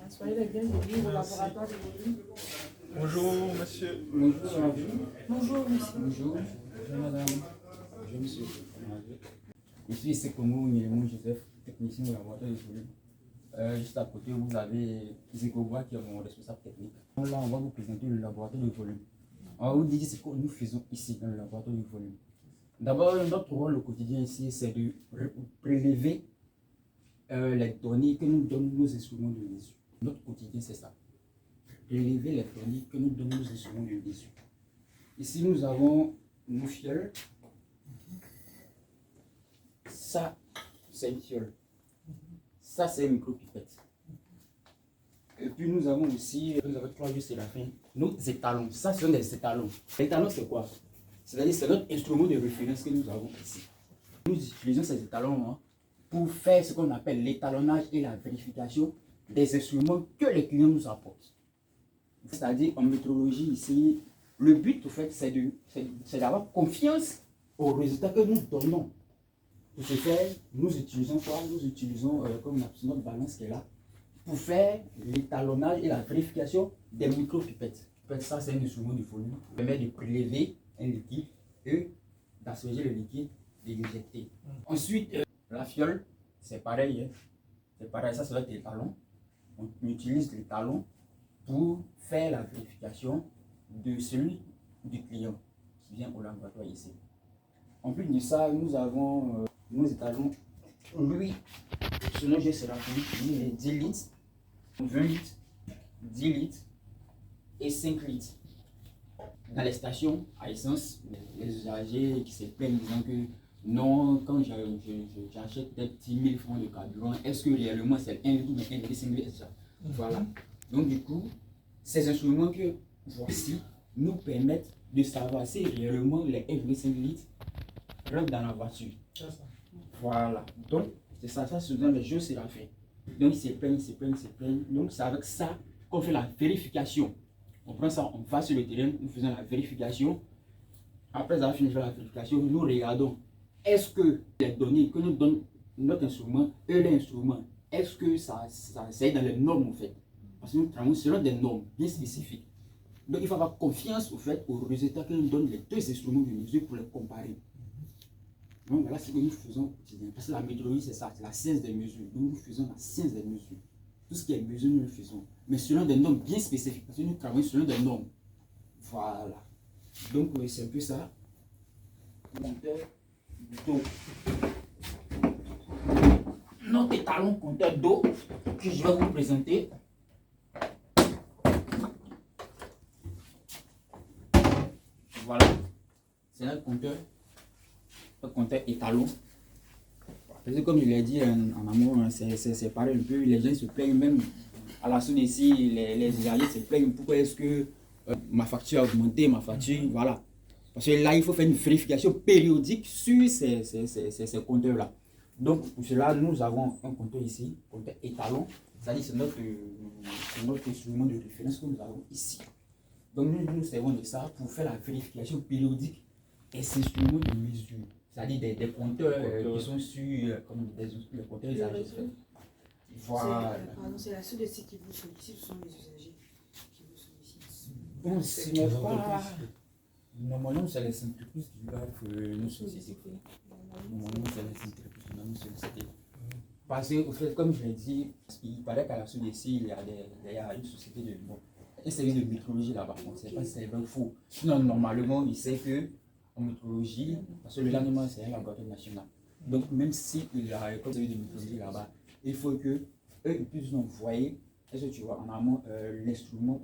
Soyez les bienvenus au laboratoire de volume. Bonjour monsieur. Bonjour. Bonjour, monsieur. Bonjour. Bonjour madame. Bonjour monsieur. Ici c'est Congo Nyélémon Joseph, technicien au laboratoire de volume. Juste à côté, vous avez Zégoba qui est mon responsable technique. Donc là, on va vous présenter le laboratoire de volume. On va vous dire ce que nous faisons ici dans le laboratoire de volume. D'abord, notre rôle au quotidien ici, c'est de prélever les données que nous donnent nos instruments de mesure. Notre quotidien, c'est ça. Prélever les données que nous donnent nos instruments de mesure. Ici, nous avons nos fioles. Ça, c'est une fiole. Ça, c'est une micro-pipette. Et puis, nous avons aussi, vous avez 3 juste à la fin, nos étalons. Ça, ce sont des étalons. L'étalon, c'est quoi? C'est-à-dire, c'est notre instrument de référence que nous avons ici. Nous utilisons ces étalons pour faire ce qu'on appelle l'étalonnage et la vérification des instruments que les clients nous apportent. C'est-à-dire, en métrologie, ici, le but, en fait, c'est d'avoir confiance aux résultats que nous donnons. Pour ce faire, nous utilisons quoi? Nous utilisons, comme on appelle notre balance qui est là, pour faire l'étalonnage et la vérification des micro-pipettes. Ça, c'est un instrument de volume qui permet de prélever un liquide et d'asperger le liquide et l'éjecter. Ensuite, la fiole, c'est pareil. Hein. C'est pareil, ça, c'est notre étalon. On utilise l'étalon pour faire la vérification de celui du client qui vient au laboratoire ici. En plus de ça, nous avons nos étalons. Lui, selon G Séraphin, il est 10 litres, 20 litres, 10 litres et 5 litres. Dans les stations à essence, les usagers qui se plaignent disant que non, quand j'achète peut-être 10 000 francs de carburant, est-ce que réellement c'est 1 litre ou 1,5 litre, etc. Voilà. Donc du coup, ces instruments que voici nous permettent de savoir si réellement les 1,5 litres rentrent dans la voiture. Voilà. Donc, c'est ça, c'est dans les jeux, c'est la fin. Donc, ils se plaignent. Donc, c'est avec ça qu'on fait la vérification. On prend ça, on va sur le terrain, nous faisons la vérification. Après avoir fini de faire la vérification, nous regardons est-ce que les données que nous donne notre instrument et l'instrument, est-ce que ça est dans les normes en fait? Parce que nous travaillons selon des normes bien spécifiques. Donc, il faut avoir confiance au fait, aux résultats que nous donnent les deux instruments de mesure pour les comparer. Donc voilà ce que nous faisons au quotidien. Parce que la métrologie, c'est ça, c'est la science des mesures. Donc nous faisons la science des mesures. Tout ce qui est mesure, nous le faisons. Mais selon des normes bien spécifiques. Parce que nous travaillons selon des normes. Voilà. Donc c'est un peu ça. Compteur d'eau. Notre étalon compteur d'eau que je vais vous présenter. Voilà. C'est notre compteur. Le compteur étalon. Parce que comme je l'ai dit en amont, c'est pareil un peu. Les gens se plaignent même à la source ici, les usagers se plaignent. Pourquoi est-ce que ma facture a augmenté, ma facture, voilà. Parce que là, il faut faire une vérification périodique sur ces compteurs-là. Donc, pour cela, nous avons un compteur ici, compteur étalon. C'est-à-dire c'est notre instrument de référence que nous avons ici. Donc, nous servons de ça pour faire la vérification périodique et ces instruments de mesure. C'est-à-dire des compteurs qui sont sur comme les compteurs usagers. Voilà. C'est la seule ici qui vous sollicite, ce sont les usagers qui vous sollicitent. Bon, ce n'est pas. Normalement, c'est les entreprises qui doivent nous solliciter. Normalement, c'est les entreprises qui doivent nous solliciter. Parce que, au fait, comme je l'ai dit, il paraît qu'à la suite ici, il y a une société de. Bon, un service de métrologie là-bas. On ne sait pas si c'est vrai ou faux. Sinon, normalement, il sait que. En métrologie, parce que le laboratoire c'est un laboratoire national. Donc même s'il a comme celui de métrologie là-bas, il faut que eux puissent nous envoyer, est-ce que tu vois, en amont l'instrument